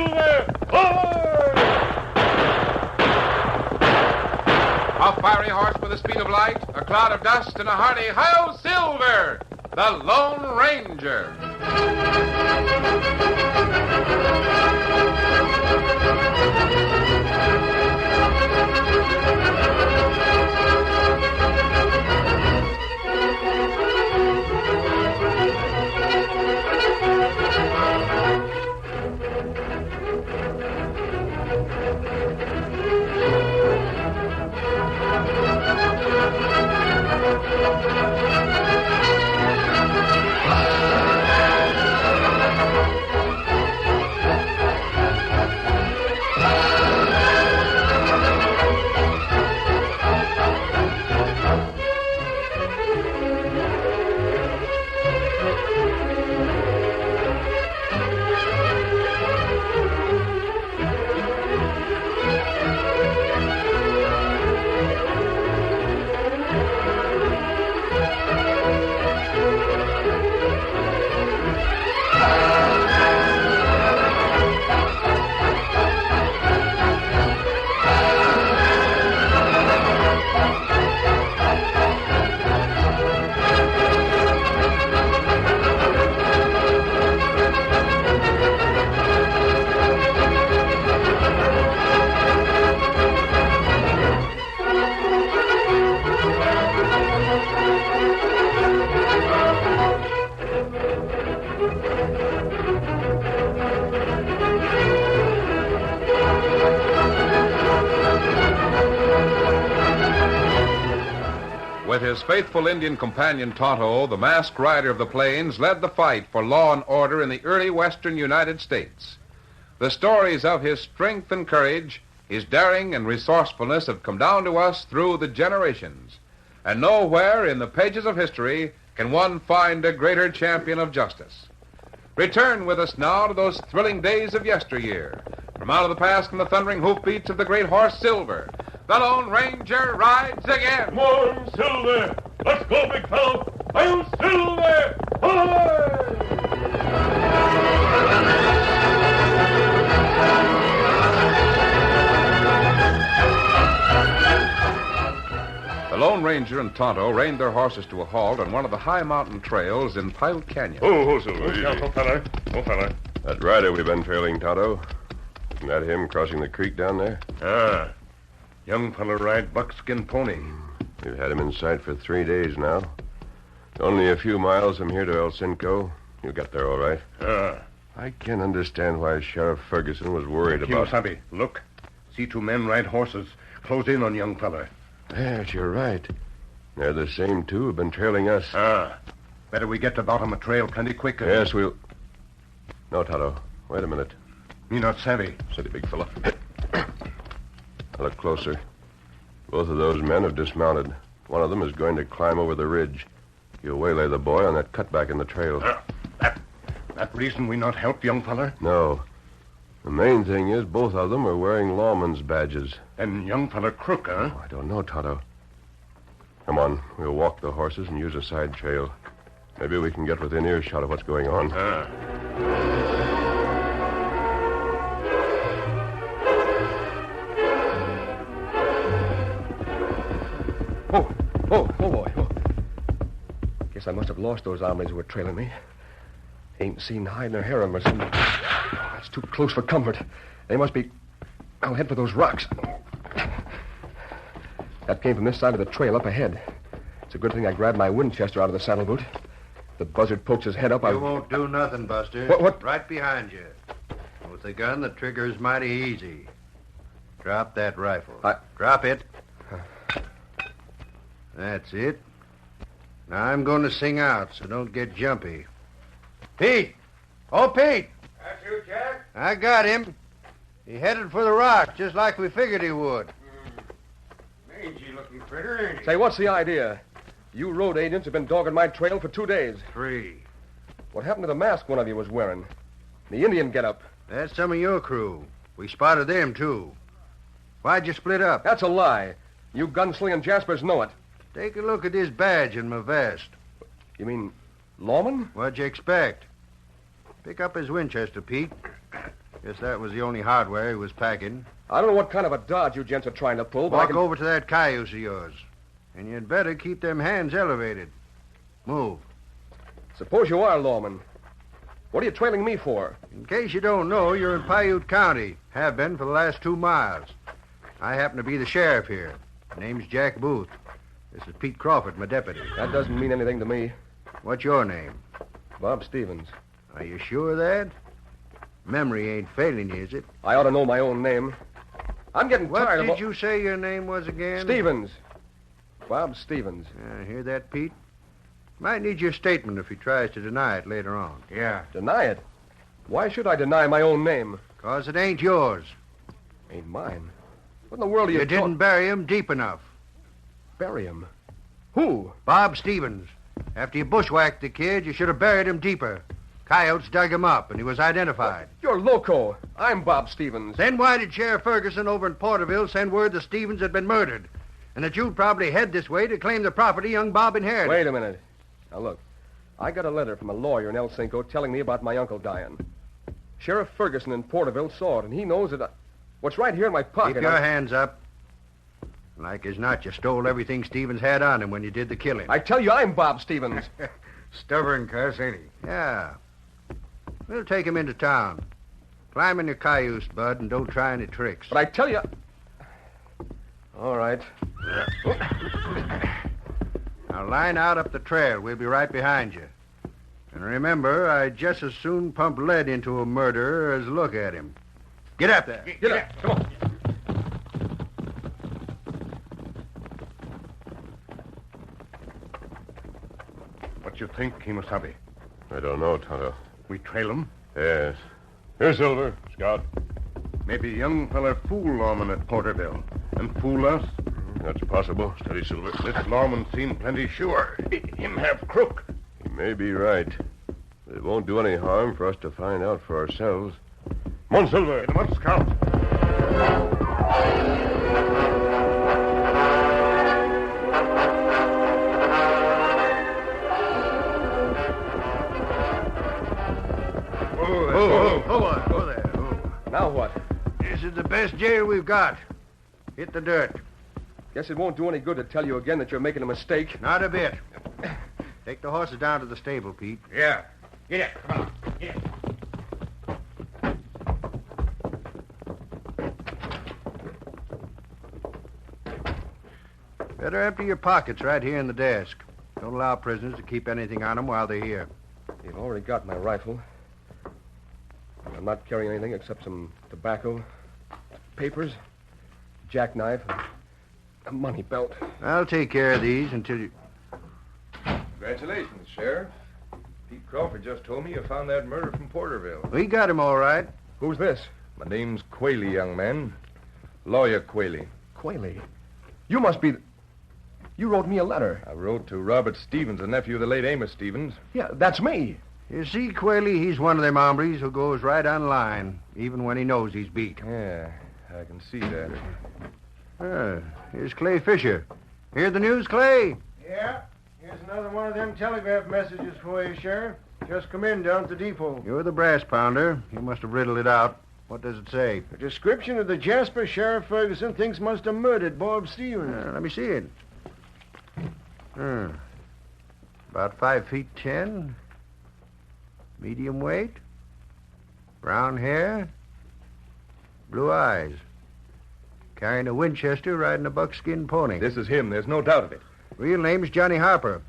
Silver! Ahoy! A fiery horse with the speed of light, a cloud of dust, and a hearty Hi-Yo Silver, the Lone Ranger. With his faithful Indian companion Tonto, the masked rider of the plains led the fight for law and order in the early western United States. The stories of his strength and courage, his daring and resourcefulness have come down to us through the generations. And nowhere in the pages of history can one find a greater champion of justice. Return with us now to those thrilling days of yesteryear. From out of the past come the thundering hoofbeats of the great horse Silver. The Lone Ranger rides again. Come on, Silver! Let's go, big fellow! Hi-Yo Silver! Ahoy! The Lone Ranger and Tonto reined their horses to a halt on one of the high mountain trails in Pilot Canyon. Oh, Silver. Oh, fella. Oh, fella. That rider we've been trailing, Tonto. Isn't that him crossing the creek down there? Ah. Young fella ride buckskin pony. We've had him in sight for 3 days now. Only a few miles from here to El Cinco. You got there all right. Ah. I can't understand why Sheriff Ferguson was worried about... Kimasabi, look. See 2 men ride horses. Close in on young fella. Yes, you're right. They're the same 2 who've been trailing us. Ah. Better we get to bottom of trail plenty quick. Yes, we'll... No, Tonto. Wait a minute. Me not savvy. Steady, big fella. Look closer. Both of those men have dismounted. One of them is going to climb over the ridge. You'll waylay the boy on that cutback in the trail. That reason we not help, young feller? No. The main thing is both of them are wearing lawman's badges. And young feller crook, huh? Oh, I don't know, Tonto. Come on. We'll walk the horses and use a side trail. Maybe we can get within earshot of what's going on. Oh, boy. Oh. Guess I must have lost those hombres who were trailing me. Ain't seen hide nor hair of them or something. Oh, that's too close for comfort. They must be... I'll head for those rocks. That came from this side of the trail up ahead. It's a good thing I grabbed my Winchester out of the saddle boot. The buzzard pokes his head up. You won't do nothing, Buster. What? Right behind you. With the gun, the trigger is mighty easy. Drop that rifle. Drop it. That's it. Now I'm going to sing out, so don't get jumpy. Pete! Oh, Pete! That's you, Jack? I got him. He headed for the rock, just like we figured he would. Mangy-looking critter, ain't he? Say, what's the idea? You road agents have been dogging my trail for 2 days. 3. What happened to the mask one of you was wearing? The Indian getup. That's some of your crew. We spotted them, too. Why'd you split up? That's a lie. You gunslinging Jaspers know it. Take a look at this badge in my vest. You mean lawman? What'd you expect? Pick up his Winchester, Pete. Guess that was the only hardware he was packing. I don't know what kind of a dodge you gents are trying to pull, but I Walk can... over to that cayuse of yours. And you'd better keep them hands elevated. Move. Suppose you are, lawman. What are you trailing me for? In case you don't know, you're in Paiute County. Have been for the last 2 miles. I happen to be the sheriff here. Name's Jack Booth. This is Pete Crawford, my deputy. That doesn't mean anything to me. What's your name? Bob Stevens. Are you sure of that? Memory ain't failing you, is it? I ought to know my own name. I'm getting What tired of... did you say your name was again? Stevens. Bob Stevens. Hear that, Pete? Might need your statement if he tries to deny it later on. Yeah. Deny it? Why should I deny my own name? 'Cause it ain't yours. Ain't mine. What in the world are you You didn't bury him deep enough. bury him? Who? Bob Stevens. After you bushwhacked the kid, you should have buried him deeper. Coyotes dug him up, and he was identified. You're loco. I'm Bob Stevens. Then why did Sheriff Ferguson over in Porterville send word that Stevens had been murdered? And that you'd probably head this way to claim the property young Bob inherited. Wait a minute. Now, look. I got a letter from a lawyer in El Cinco telling me about my uncle dying. Sheriff Ferguson in Porterville saw it, and he knows that what's right here in my pocket... Keep your hands up. Like as not, you stole everything Stevens had on him when you did the killing. I tell you, I'm Bob Stevens. Stubborn cuss, ain't he? Yeah. We'll take him into town. Climb in your cayuse, Bud, and don't try any tricks. But I tell you... All right. Now line out up the trail. We'll be right behind you. And remember, I'd just as soon pump lead into a murderer as look at him. Get up there. Get up. Come on. What you think, Kemosabe? I don't know, Tonto. We trail him? Yes. Here, Silver. Scout. Maybe young feller fool lawman at Porterville and fool us. That's possible. Steady, Silver. This lawman seem plenty sure. Him have crook. He may be right. But it won't do any harm for us to find out for ourselves. Come on, Silver. Get him up, Scout. Oh, there. Oh. Now what? This is the best jail we've got. Hit the dirt. Guess it won't do any good to tell you again that you're making a mistake. Not a bit. Take the horses down to the stable, Pete. Yeah. Get it. Come on. Get it. Better empty your pockets right here in the desk. Don't allow prisoners to keep anything on them while they're here. You've already got my rifle. I'm not carrying anything except some tobacco, papers, jackknife, and a money belt. I'll take care of these until you... Congratulations, Sheriff. Pete Crawford just told me you found that murder from Porterville. We got him all right. Who's this? My name's Qualey, young man. Lawyer Qualey. Qualey. You must be... You wrote me a letter. I wrote to Robert Stevens, the nephew of the late Amos Stevens. Yeah, that's me. You see, Qualey, he's one of them hombres who goes right on line, even when he knows he's beat. Yeah, I can see that. Here's Clay Fisher. Hear the news, Clay? Yeah. Here's another one of them telegraph messages for you, Sheriff. Just come in down at the depot. You're the brass pounder. You must have riddled it out. What does it say? A description of the Jasper Sheriff Ferguson thinks must have murdered Bob Stevens. Let me see it. About 5'10". Medium weight. Brown hair. Blue eyes. Carrying a Winchester, riding a buckskin pony. This is him. There's no doubt of it. Real name's Johnny Harper.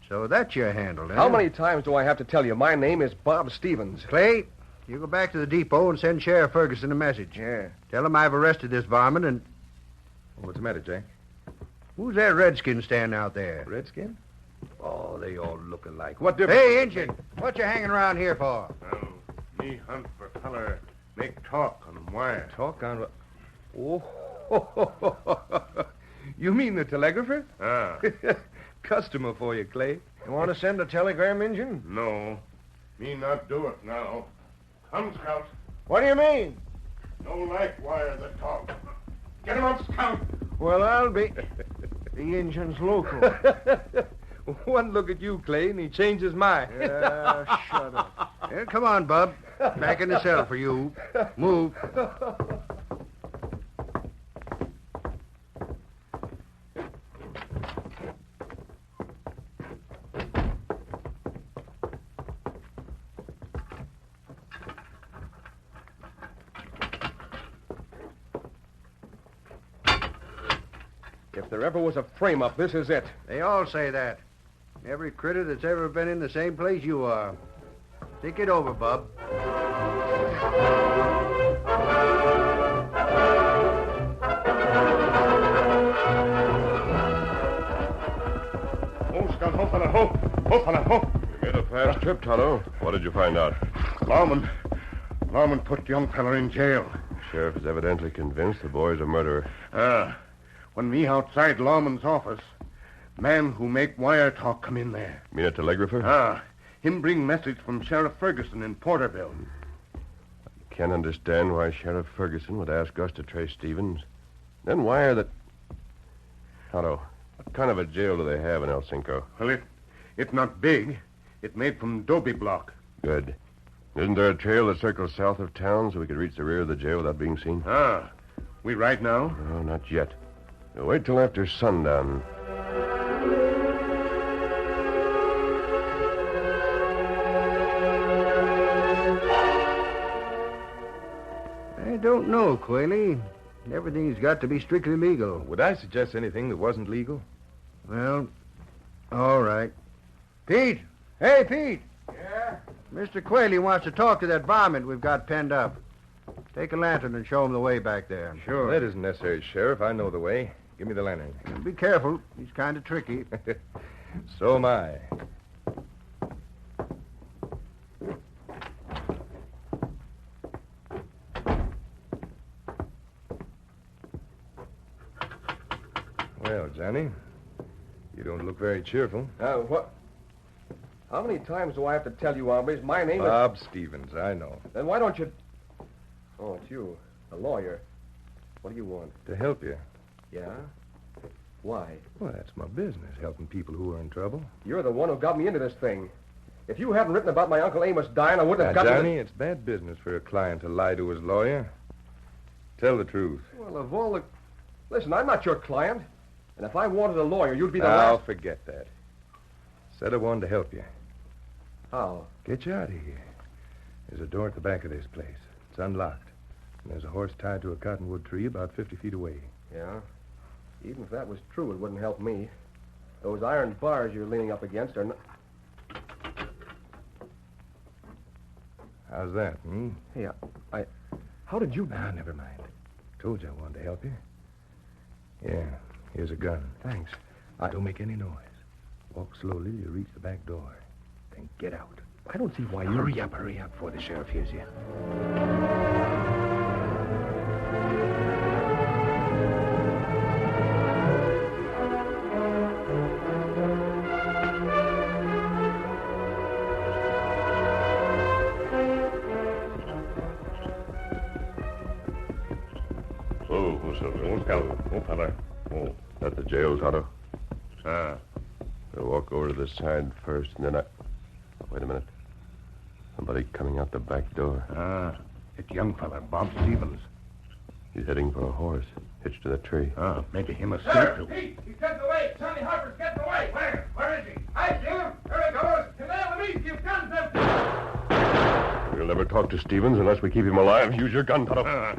So that's your handle, eh? How many times do I have to tell you my name is Bob Stevens? Clay, you go back to the depot and send Sheriff Ferguson a message. Yeah. Tell him I've arrested this varmint and... What's the matter, Jack? Who's that redskin standing out there? Redskin? Oh, they all look alike. What difference? Hey, Injun, what you hanging around here for? Well, me hunt for feller, make talk on wire. Talk on... Oh, you mean the telegrapher? Ah. Customer for you, Clay. You want to send a telegram, Injun? No. Me not do it now. Come, Scout. What do you mean? No like wire that talk. Get him up, Scout. Well, I'll be... The Injun's local. One look at you, Clay, and he changed his mind. Yeah, shut up. Here, come on, Bub. Back in the cell for you. Move. If there ever was a frame-up, this is it. They all say that. Every critter that's ever been in the same place you are. Think it over, Bub. You made a fast trip, Tonto. What did you find out? Lawman put young feller in jail. The sheriff is evidently convinced the boy's a murderer. When me outside Lawman's office, man who make wire talk come in there. You mean a telegrapher? Him bring message from Sheriff Ferguson in Porterville. Can't understand why Sheriff Ferguson would ask us to trace Stevens. Then wire that... Tonto, what kind of a jail do they have in El Cinco? Well, it's not big. It made from Dobie block. Good. Isn't there a trail that circles south of town so we could reach the rear of the jail without being seen? We right now? No, not yet. We'll wait till after sundown. I don't know, Quayle. Everything's got to be strictly legal. Would I suggest anything that wasn't legal? Well, all right. Pete! Hey, Pete! Yeah? Mr. Quayle wants to talk to that varmint we've got penned up. Take a lantern and show him the way back there. Sure. That isn't necessary, Sheriff. I know the way. Give me the lantern. Be careful. He's kind of tricky. So am I. Well, Johnny, you don't look very cheerful. What? How many times do I have to tell you, hombres, my name Bob Stevens, I know. Then why don't you... Oh, it's you, a lawyer. What do you want? To help you. Yeah? Why? Well, that's my business, helping people who are in trouble. You're the one who got me into this thing. If you hadn't written about my Uncle Amos dying, I wouldn't have Now, gotten... Johnny, it's bad business for a client to lie to his lawyer. Tell the truth. Well, of all the... Listen, I'm not your client. And if I wanted a lawyer, you'd be the Now, last... forget that. Said I wanted to help you. How? Get you out of here. There's a door at the back of this place. It's unlocked. And there's a horse tied to a cottonwood tree about 50 feet away. Yeah? Even if that was true, it wouldn't help me. Those iron bars you're leaning up against are not... How's that, Hey, I... How did you... Ah, never mind. Told you I wanted to help you. Yeah, here's a gun. Thanks. Don't make any noise. Walk slowly till you reach the back door. Then get out. I don't see why you... Hurry up before the sheriff hears you. At the jail, Tonto. Ah. I'll walk over to the side first, and then Wait a minute. Somebody coming out the back door. It's young fella, Bob Stevens. He's heading for a horse, hitched to the tree. Maybe him a Sir, sleep. Pete, he's getting away. Sonny Harper's getting away. Where? Where is he? I see him. There he goes. Canal of East, you've guns empty. We'll never talk to Stevens unless we keep him alive. Use your gun, Tonto. Not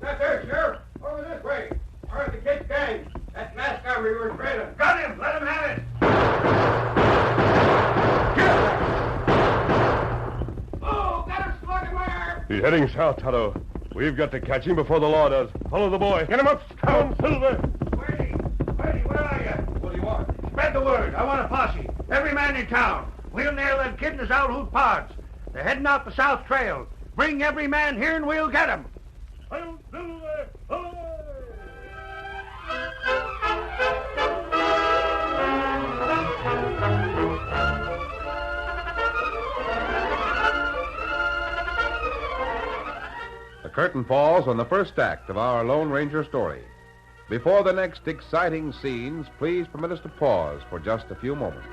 there, Sheriff. Over this way. Where's the kid's gang? That last guy we were trailing. Got him. Let him have it. Oh, got a slug in my arm. He's heading south, Tonto. We've got to catch him before the law does. Follow the boy. Get him up, Scout Silver. Where are you? What do you want? Spread the word. I want a posse. Every man in town. We'll nail that kid in his out-hoot pods. They're heading out the south trail. Bring every man here and we'll get him. Hail Silver! Ahoy! The curtain falls on the first act of our Lone Ranger story. Before the next exciting scenes, please permit us to pause for just a few moments.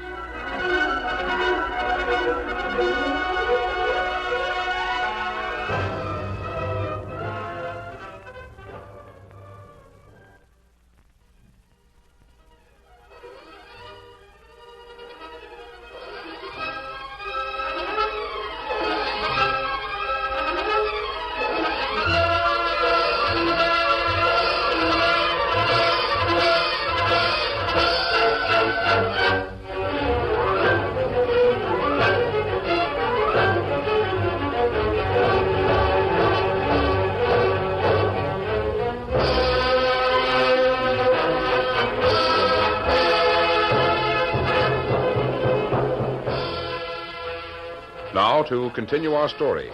to continue our story.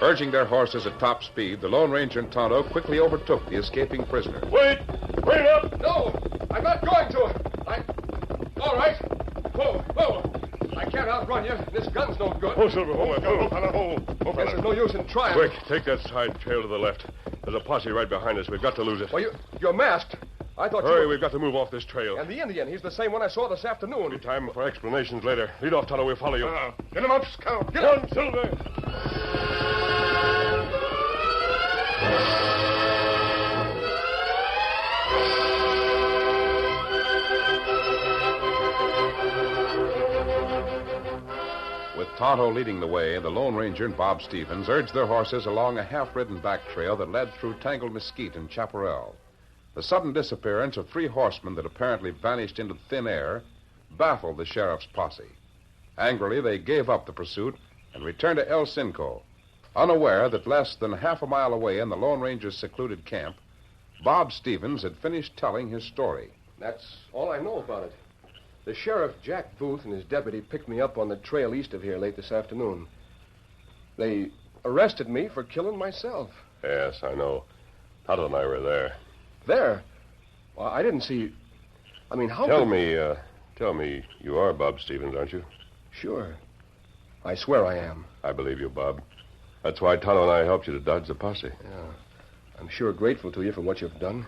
Urging their horses at top speed, the Lone Ranger and Tonto quickly overtook the escaping prisoner. Wait! Wait up! No, I'm not going to. All right. Whoa. I can't outrun you. This gun's no good. Oh, Silver, oh, fella, oh, Guess fella. there's no use in trying. Quick, take that side trail to the left. There's a posse right behind us. We've got to lose it. Well, you're masked. I thought Hurry, you... we've got to move off this trail. And the Indian, he's the same one I saw this afternoon. Be time for explanations later. Lead off, Tonto. We'll follow you. Get him up, Scout. Get on, Silver. With Tonto leading the way, the Lone Ranger and Bob Stevens urged their horses along a half-ridden back trail that led through tangled mesquite and chaparral. The sudden disappearance of 3 horsemen that apparently vanished into thin air baffled the sheriff's posse. Angrily, they gave up the pursuit and returned to El Cinco, unaware that less than half a mile away in the Lone Ranger's secluded camp, Bob Stevens had finished telling his story. That's all I know about it. The sheriff, Jack Booth, and his deputy picked me up on the trail east of here late this afternoon. They arrested me for killing myself. Yes, I know. Tonto and I were there. There? Well, I didn't see... I mean, how Tell could... me, you are Bob Stevens, aren't you? Sure. I swear I am. I believe you, Bob. That's why Tonto and I helped you to dodge the posse. Yeah. I'm sure grateful to you for what you've done.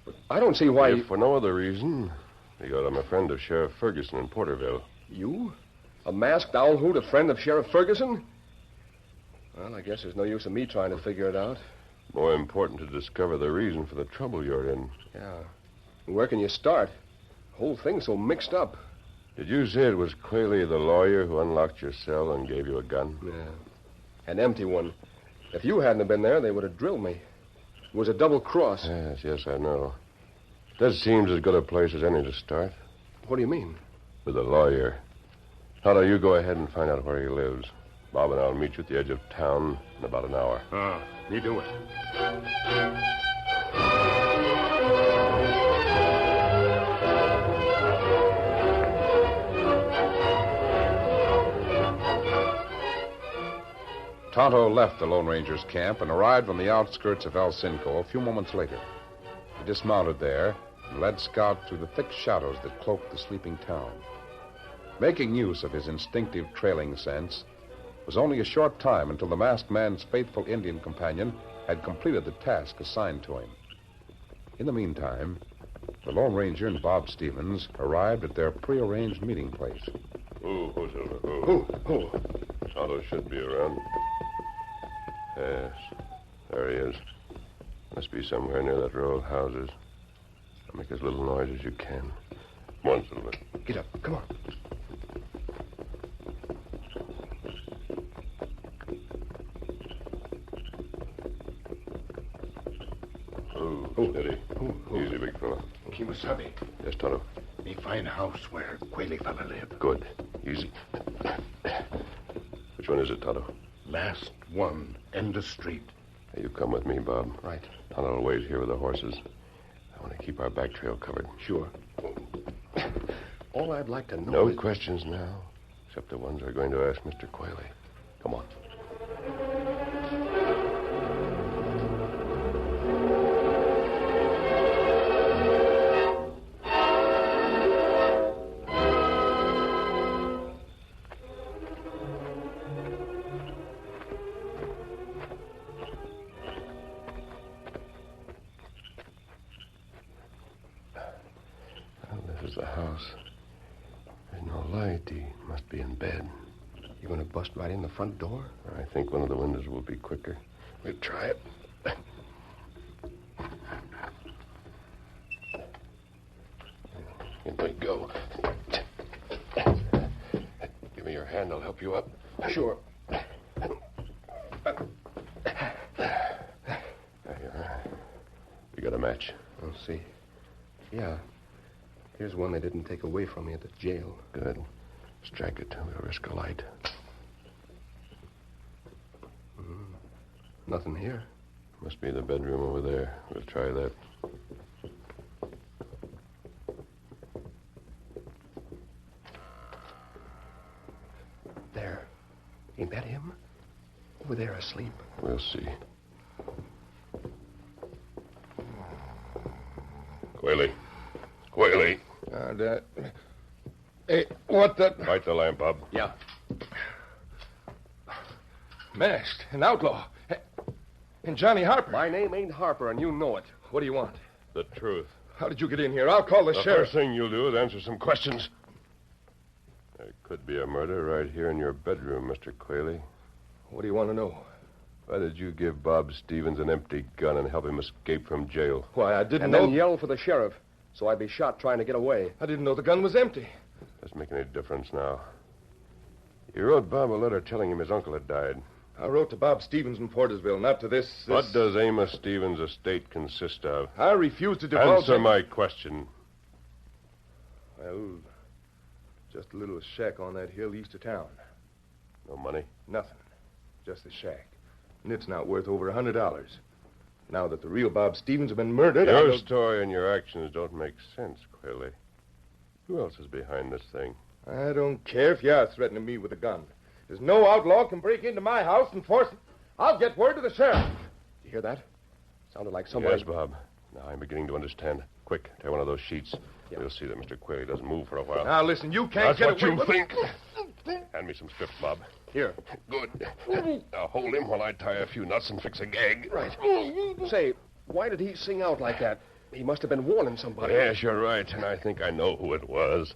But I don't see why... If for no other reason, because I'm a friend of Sheriff Ferguson in Porterville. You? A masked owl hoot, a friend of Sheriff Ferguson? Well, I guess there's no use of me trying to figure it out. More important to discover the reason for the trouble you're in. Yeah. Where can you start? The whole thing's so mixed up. Did you say it was Quayle, the lawyer, who unlocked your cell and gave you a gun? Yeah. An empty one. If you hadn't have been there, they would have drilled me. It was a double cross. Yes, I know. That seems as good a place as any to start. What do you mean? With a lawyer. Tonto, you go ahead and find out where he lives. Bob and I'll meet you at the edge of town in about an hour. You do it. Tonto left the Lone Ranger's camp and arrived on the outskirts of El Cinco a few moments later. He dismounted there and led Scout through the thick shadows that cloaked the sleeping town. Making use of his instinctive trailing sense, it was only a short time until the masked man's faithful Indian companion had completed the task assigned to him. In the meantime, the Lone Ranger and Bob Stevens arrived at their prearranged meeting place. Who, Silver? Who? Tonto should be around. Yes, there he is. Must be somewhere near that row of houses. Make as little noise as you can. Come on, Silver. Get up. Come on. Steady. Easy, big fella. Kimasabi, Yes, Tonto. me find house where Quayle fella live. Good. Easy. Which one is it, Tonto? Last one, end of street. Hey, you come with me, Bob. Right. Tonto will wait here with the horses. I want to keep our back trail covered. Sure. All I'd like to know No is... questions now, except the ones we're going to ask Mr. Quayle. Come on. This is the house. There's no light. He must be in bed. You going to bust right in the front door? I think one of the windows will be quicker. We'll try it. Here we go. Give me your hand. I'll help you up. Sure. There you are. You got a match? I'll see. Yeah. Here's one they didn't take away from me at the jail. Good. Strike it. We'll risk a light. Nothing here. Must be the bedroom over there. We'll try that. There. Ain't that asleep? We'll see. Quayle. Quayle. Hey, what the... Light the lamp, Bob. Yeah. Masked. An outlaw. And Johnny Harper. My name ain't Harper, and you know it. What do you want? The truth. How did you get in here? I'll call the sheriff. First thing you'll do is answer some questions. There could be a murder right here in your bedroom, Mr. Quayle. What do you want to know? Why did you give Bob Stevens an empty gun and help him escape from jail? Why, I didn't And know... then yell for the sheriff, so I'd be shot trying to get away. I didn't know the gun was empty. Doesn't make any difference now. You wrote Bob a letter telling him his uncle had died. I wrote to Bob Stevens in Portersville, not to this... What does Amos Stevens' estate consist of? I refuse to divulge... Answer my question. Well, just a little shack on that hill east of town. No money? Nothing. Just a shack. And it's not worth over $100. Now that the real Bob Stevens has been murdered... Your story and your actions don't make sense, Quayle. Who else is behind this thing? I don't care if you are threatening me with a gun. There's no outlaw can break into my house and force... I'll get word to the sheriff. You hear that? Sounded like somebody... Yes, Bob. Now I'm beginning to understand. Quick, tear one of those sheets. Yeah. We'll see that Mr. Quayle doesn't move for a while. Now, listen, you can't That's get what away you with... think. Hand me some strips, Bob. Here. Good. Now hold him while I tie a few knots and fix a gag. Right. Say, why did he sing out like that? He must have been warning somebody. Yes, you're right, and I think I know who it was.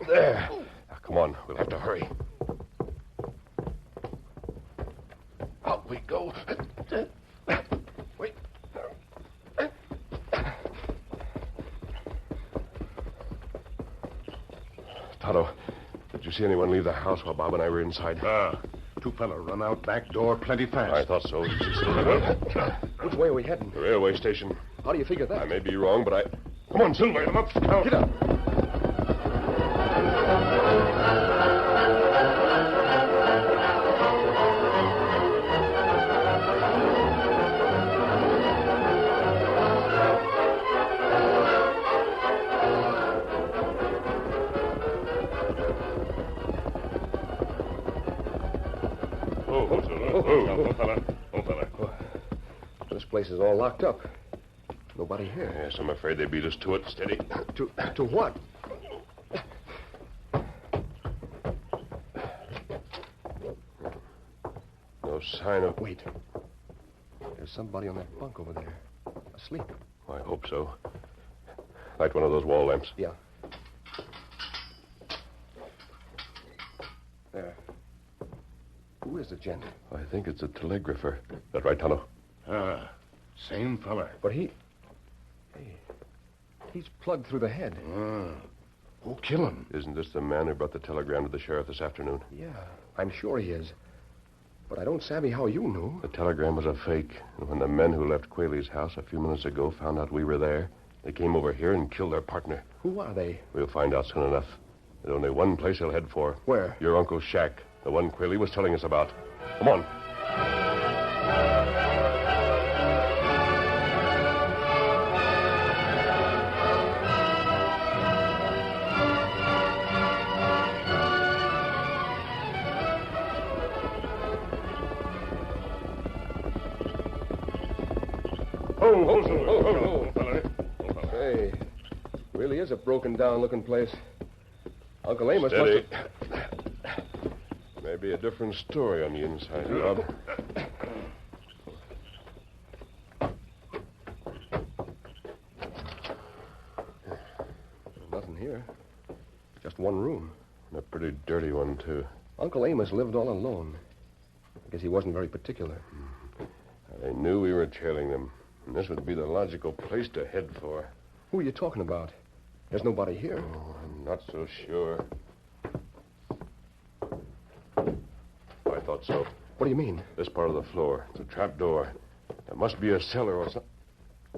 There. Now, come on, we'll have to hurry. Out we go. Wait. Tonto, did you see anyone leave the house while Bob and I were inside? Two fellas run out back door plenty fast. I thought so. You see Silver? Which way are we heading? The railway station. How do you figure that? I may be wrong, but I... Come on, Silver. Come up. Now. Get up. Oh, Silver. Oh, fella. This place is all locked up. Nobody here. Yes, I'm afraid they beat us to it. Steady. To what? No sign of... Wait. There's somebody on that bunk over there. Asleep. I hope so. Light one of those wall lamps. Yeah. There. Who is the gent? I think it's a telegrapher. That right, Tonto? Same fella. But he... Hey, he's plugged through the head. Who kill him? Isn't this the man who brought the telegram to the sheriff this afternoon? Yeah, I'm sure he is. But I don't savvy how you knew. The telegram was a fake. And when the men who left Quayle's house a few minutes ago found out we were there, they came over here and killed their partner. Who are they? We'll find out soon enough. There's only one place they'll head for. Where? Your uncle's shack. The one Quayle was telling us about. Come on. Hey, really is a broken-down-looking place. Uncle Amos Steady. must have... Maybe a different story on the inside, Bob. Nothing here. Just one room. And a pretty dirty one, too. Uncle Amos lived all alone. I guess he wasn't very particular. They knew we were trailing them. And this would be the logical place to head for. Who are you talking about? There's nobody here. Oh, I'm not so sure. I thought so. What do you mean? This part of the floor. It's a trap door. There must be a cellar or something.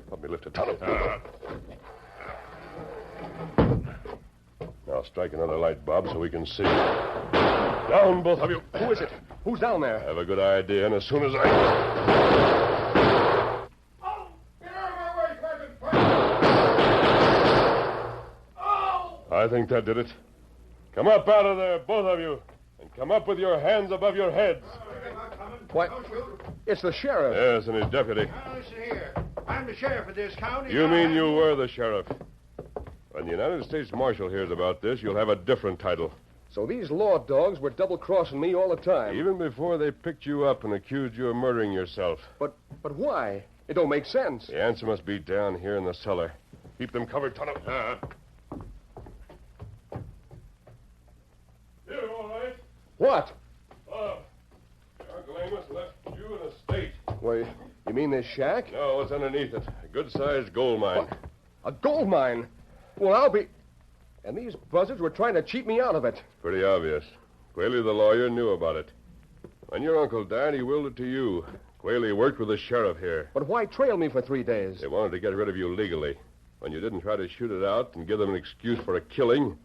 Help me lift a tunnel. Now strike another light, Bob, so we can see. Down, both of you. Who is it? Who's down there? I have a good idea, and as soon as I... I think that did it. Come up out of there, both of you. And come up with your hands above your heads. Why, it's the sheriff. Yes, and his deputy. Now, listen here. I'm the sheriff of this county. You mean you were the sheriff? When the United States Marshal hears about this, you'll have a different title. So these law dogs were double-crossing me all the time. Even before they picked you up and accused you of murdering yourself. But why? It don't make sense. The answer must be down here in the cellar. Keep them covered, Tonto. Here, all right. What? Uncle Amos left you in a state. Why, you mean this shack? No, what's underneath it? A good-sized gold mine. What? A gold mine? Well, I'll be... And these buzzards were trying to cheat me out of it. Pretty obvious. Quayle, the lawyer, knew about it. When your uncle died, he willed it to you. Quayle worked with the sheriff here. But why trail me for 3 days? They wanted to get rid of you legally. When you didn't try to shoot it out and give them an excuse for a killing,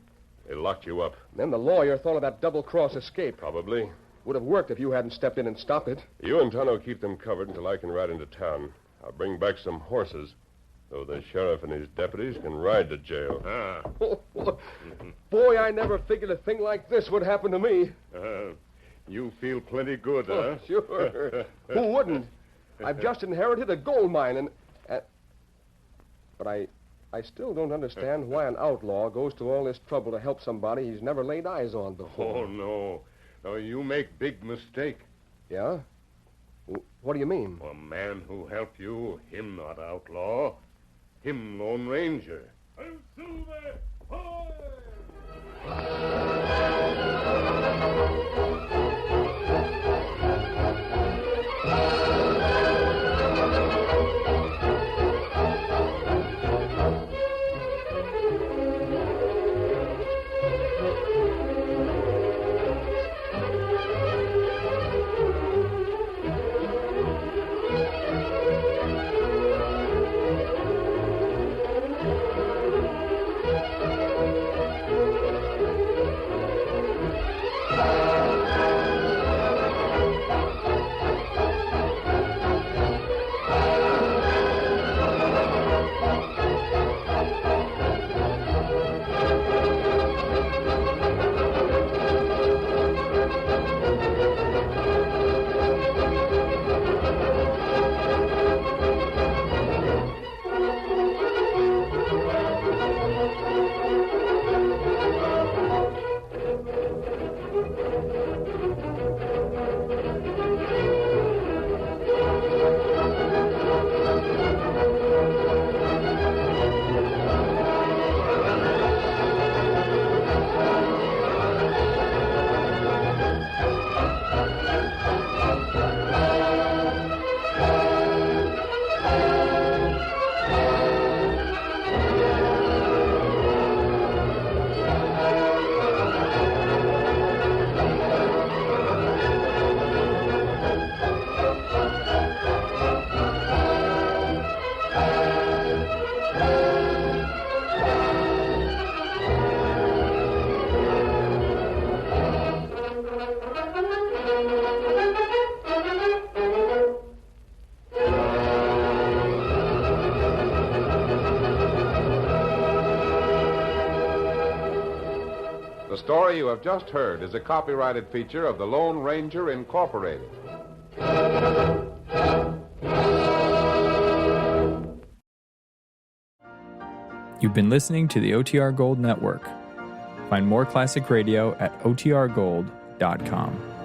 they locked you up. Then the lawyer thought of that double-cross escape. Probably. Would have worked if you hadn't stepped in and stopped it. You and Tonto keep them covered until I can ride into town. I'll bring back some horses, so the sheriff and his deputies can ride to jail. Boy, I never figured a thing like this would happen to me. You feel plenty good, huh? Sure. Who wouldn't? I've just inherited a gold mine, and but I still don't understand why an outlaw goes to all this trouble to help somebody he's never laid eyes on before. Oh, no. No, you make big mistake. Yeah? What do you mean? A man who help you, him not outlaw. Him Lone Ranger. I'm Silver. Hoy! The story you have just heard is a copyrighted feature of the Lone Ranger Incorporated. You've been listening to the OTR Gold Network. Find more classic radio at otrgold.com.